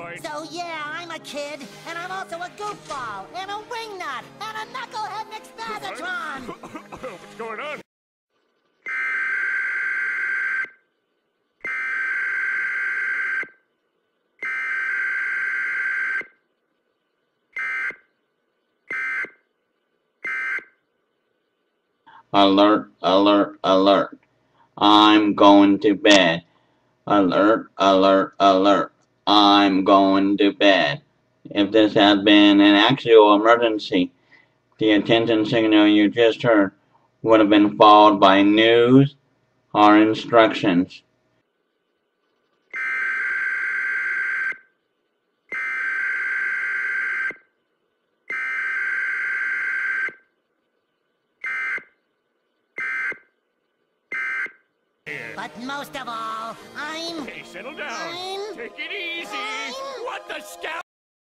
So yeah, I'm a kid, and I'm also a goofball, and a wingnut, and a knucklehead McSpagatron! What's going on? Alert, alert, alert. I'm going to bed. Alert, alert, alert. I'm going to bed. If this had been an actual emergency, the attention signal you just heard would have been followed by news or instructions. But most of all, Hey, settle down. Take it easy. What the scout?